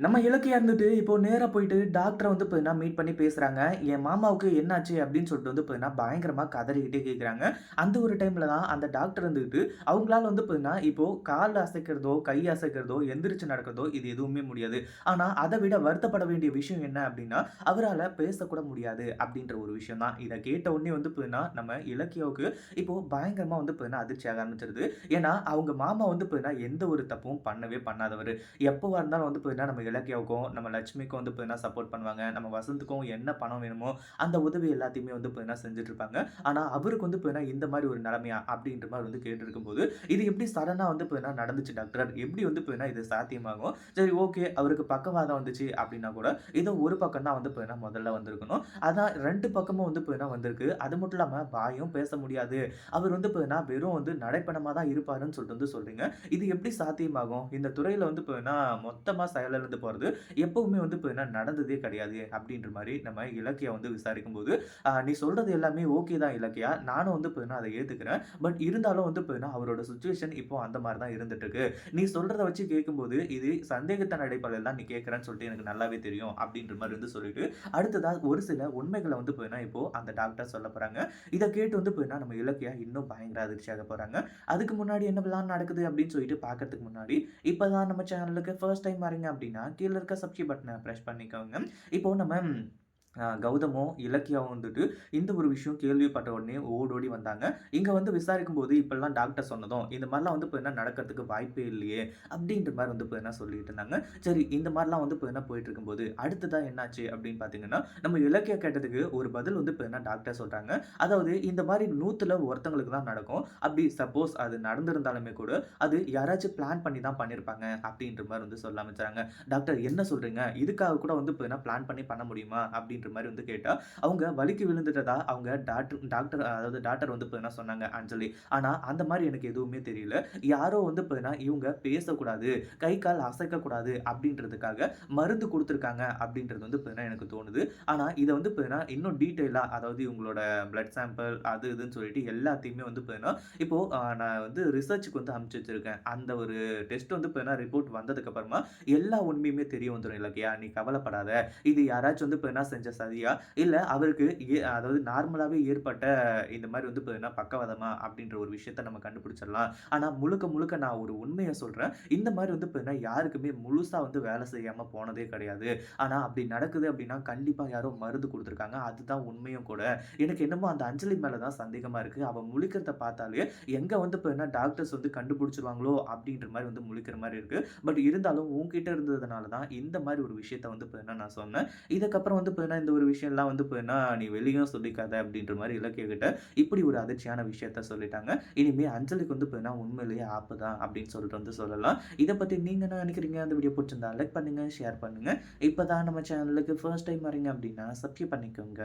நம்ம இலக்கியா இருந்துட்டு, இப்போ நேரா போயிட்டு டாக்டர வந்து பார்த்தீங்கன்னா, மீட் பண்ணி பேசுறாங்க. என் மாமாவுக்கு என்னாச்சு? அப்படின்னு சொல்லிட்டு வந்து பார்த்தீங்கன்னா, பயங்கரமா கதறிக்கிட்டே கேட்குறாங்க. அந்த ஒரு டைம்ல தான் அந்த டாக்டர் இருந்துகிட்டு, அவங்களால வந்து பார்த்தீங்கன்னா, இப்போ கால் அசைக்கிறதோ, கை அசைக்கிறதோ, எந்திரிச்சு நடக்கிறதோ இது எதுவுமே முடியாது. ஆனா, அத விட வருத்தப்பட வேண்டிய விஷயம் என்ன அப்படின்னா, அவரால பேசக்கூட முடியாது அப்படின்ற ஒரு விஷயம் தான். இத கேட்ட உடனே வந்து பார்த்தீங்கன்னா, நம்ம இலக்கியாவுக்கு இப்போ பயங்கரமா வந்து பார்த்தீங்கன்னா, அதிர்ச்சியாக ஆரம்பிச்சுருது. ஏன்னா, அவங்க மாமா வந்து பார்த்தீங்கன்னா, எந்த ஒரு தப்பும் பண்ணவே பண்ணாதவரு. எப்பவா இருந்தாலும் வந்து பார்த்தீங்கன்னா, நம்ம இலக்கியாவுக்கும், நம்ம லட்சுமிக்கும் வந்து பார்த்தீங்கன்னா சப்போர்ட் பண்ணுவாங்க. நம்ம வசந்த்துக்கும் என்ன பணம் வேணுமோ, அந்த உதவி எல்லாத்தையுமே வந்து பார்த்தீங்கன்னா செஞ்சுட்டு இருப்பாங்க. ஆனா, அவருக்கு வந்து பார்த்தீங்கன்னா இந்த மாரி ஒரு நிலைமையா? அப்படின்ற மாரி வந்து கேட்டிருக்கும்போது, இது எப்படி சடனா வந்து பார்த்தீங்கன்னா நடந்துச்சு டாக்டர்? எப்படி வந்து பார்த்தீங்கன்னா இது சாத்தியமாகும்? சரி ஓகே, அவருக்கு பக்கவாதம் வந்துச்சு அப்படின்னா கூட, ஏதோ ஒரு பக்கம் தான் வந்து பார்த்தீங்கன்னா முதல்ல வந்திருக்கணும். அதான் 2 பக்கமும் வந்து பார்த்தீங்கன்னா வந்திருக்கு. அது மட்டும் இல்லாம வாயும் பேச முடியாது. அவர் வந்து பார்த்தீங்கன்னா வெறும் வந்து நடைப்பணமா தான் இருப்பாருன்னு சொல்லிட்டு வந்து சொல்றீங்க. இது எப்படி சாத்தியமாகும்? இந்த துறையில வந்து பார்த்தீங்கன்னா, மொத்தமா செயலிழந்து போறது எப்பவுமே வந்து பார்த்தீங்கன்னா, நடந்ததே கிடையாது. அப்படின்ற மாரி நம்ம இலக்கியா வந்து விசாரிக்கும்போது, நீ சொல்றது எல்லாமே ஓகே தான் இலக்கியா. நானும் வந்து பார்த்தீங்கன்னா, அத ஏத்துக்கிறேன். பட் இருந்தாலும் வந்து பார்த்தீங்கன்னா, அவரோட சிச்சுவேஷன் இப்போ அந்த மாரி தான் இருந்துட்டு இருக்கு. நீ சொல்றத வச்சு கேட்கும்போது, இது சந்தேகத்தின் அடிப்படையில தான் நீ கேட்கிறன்னு சொல்லிட்டு எனக்கு நல்லாவே தெரியும். அப்படின்ற மாரி வந்து சொல்லிட்டு, அடுத்ததா ஒரு சில உண்மைகள வந்து பார்த்தீங்கன்னா, இப்போ அந்த டாக்டர் சொல்லப் போறாங்க. இத கேட்டு வந்து பார்த்தீங்கன்னா, நம்ம இலக்கியா இன்னும் பயங்கர அதிர்ச்சியாக போறாங்க. அதுக்கு முன்னாடி என்னவெல்லாம் நடக்குது அப்படின்னு சொல்லிட்டு பார்க்கறதுக்கு முன்னாடி, இப்ப தான் நம்ம சேனலுக்கு ஃபர்ஸ்ட் டைம் வரீங்க அப்படின்னா, கீழ இருக்க சப்ஸ்கிரைப் பட்டன பிரஸ் பண்ணிக்கோங்க. இப்போ நம்ம கௌதமும், இலக்கியாவும் வந்துட்டு இந்த ஒரு விஷயம் கேள்விப்பட்ட உடனே ஓடோடி வந்தாங்க. இங்க வந்து விசாரிக்கும்போது இப்படிலாம் டாக்டர் சொன்னதும், இந்த மாரிலாம் வந்து பார்த்தீங்கன்னா நடக்கிறதுக்கு வாய்ப்பே இல்லையே! அப்படின்ற மாரி வந்து பார்த்தீங்கன்னா சொல்லிட்டு இருந்தாங்க. சரி இந்த மாரிலாம் வந்து பார்த்தீங்கன்னா போயிட்டு இருக்கும்போது, அடுத்ததா என்னாச்சு அப்படின்னு பார்த்தீங்கன்னா, நம்ம இலக்கியா கேட்டதுக்கு ஒரு பதில் வந்து பார்த்தீங்கன்னா டாக்டர் சொல்றாங்க. அதாவது இந்த மாரி 100ல ஒருத்தங்களுக்கு தான் நடக்கும். அப்படி சப்போஸ் அது நடந்திருந்தாலுமே கூட, அது யாராச்சும் பிளான் பண்ணி தான் பண்ணியிருப்பாங்க அப்படின்ற மாரி வந்து சொல்ல ஆரம்பிச்சாங்க. டாக்டர் என்ன சொல்றீங்க? இதுக்காக கூட வந்து பார்த்தீங்கன்னா பிளான் பண்ணி பண்ண முடியுமா? அப்படின்ற மாரி வந்து கேட்டா, அவங்க வலிக்கு விழுந்துட்டதா அவங்க டாக்டர் அதாவது டாக்டர் வந்து பார்த்தீங்கன்னா சொன்னாங்க அஞ்சலி. ஆனா அந்த மாரி எனக்கு எதுவுமே தெரியல. யாரோ வந்து பார்த்தீங்கன்னா இவங்க பேசக்கூடாது, கை, கால் அசைக்கக்கூடாது அப்படின்றதுக்காக மருந்து குடுத்துருக்காங்க அப்படின்றது வந்து பார்த்தீங்கன்னா எனக்கு தோணுது. ஆனா இத வந்து பார்த்தீங்கன்னா இன்னும் டீட்டெயிலா அதாவது இவங்களோட பிளட் சாம்பிள் அது இதுன்னு சொல்லிட்டு எல்லாத்தையுமே வந்து பார்த்தீங்கன்னா, இப்போ நான் வந்து ரிசர்ச்க்கு வந்து அனுப்பிச்சு வச்சிருக்கேன். அந்த ஒரு டெஸ்ட் வந்து பார்த்தீங்கன்னா ரிப்போர்ட் வந்ததுக்கு அப்புறமா எல்லா உண்மையுமே தெரிய வந்துரும் இலக்கியா. நீ கவலைப்படாத. இது யாராச்சும் வந்து பார்த்தீங்கன்னா செஞ்ச சதியா? இல்ல அவருக்கு அதாவது நார்மலாவே ஏற்பட்ட இந்த மாரி வந்து பார்த்தீங்கன்னா பக்கவாதமா? அப்படின்ற ஒரு விஷயத்த நம்ம கண்டுபிடிச்சிடலாம். ஆனா முழுக்க முழுக்க நான் ஒரு உண்மைய சொல்றேன். இந்த மாரி வந்து பார்த்தீங்கன்னா யாருக்குமே முழுசா வந்து வேலை செய்யாம போனதே கிடையாது. ஆனா அப்படி நடக்குது அப்படின்னா கண்டிப்பா யாரோ மருந்து குடுத்துருக்காங்க. அதுதான் உண்மையும் கூட. எனக்கு என்னமோ அந்த அஞ்சலி மேல தான் சந்தேகமா இருக்கு. அவ முழிக்கிறத பார்த்தாலே எங்க வந்து பார்த்தீங்கன்னா டாக்டர்ஸ் வந்து கண்டுபிடிச்சுருவாங்களோ அப்படின்ற மாரி வந்து முழிக்கிற மாரி இருக்கு. பட் இருந்தாலும் உன்கிட்ட இருந்ததுனால தான் இந்த மாரி ஒரு விஷயத்த வந்து பார்த்தீங்கன்னா நான் சொன்னேன். இதுக்கப்புறம் வந்து பார்த்தீங்கன்னா, இந்த ஒரு விஷயம்லாம் வந்து பார்த்தீங்கன்னா, "நீ வெளியும் சொல்லிக்காத" அப்படின்ற மாரி இலக்கிய கிட்ட இப்படி ஒரு அதிர்ச்சியான விஷயத்த சொல்லிட்டாங்க. இனிமே அஞ்சலிக்கு வந்து பார்த்தீங்கன்னா, உண்மையிலேயே ஆப்பு தான் அப்படின்னு சொல்லிட்டு வந்து சொல்லலாம். இத பத்தி நீங்க என்ன நினைக்கிறீங்க? அந்த வீடியோ புடிச்சிருந்தா லைக் பண்ணுங்க, ஷேர் பண்ணுங்க. இப்ப தான் நம்ம சேனலுக்கு ஃபர்ஸ்ட் டைம் வரீங்க அப்படின்னா, சப்ஸ்கிரைப் பண்ணிக்கோங்க.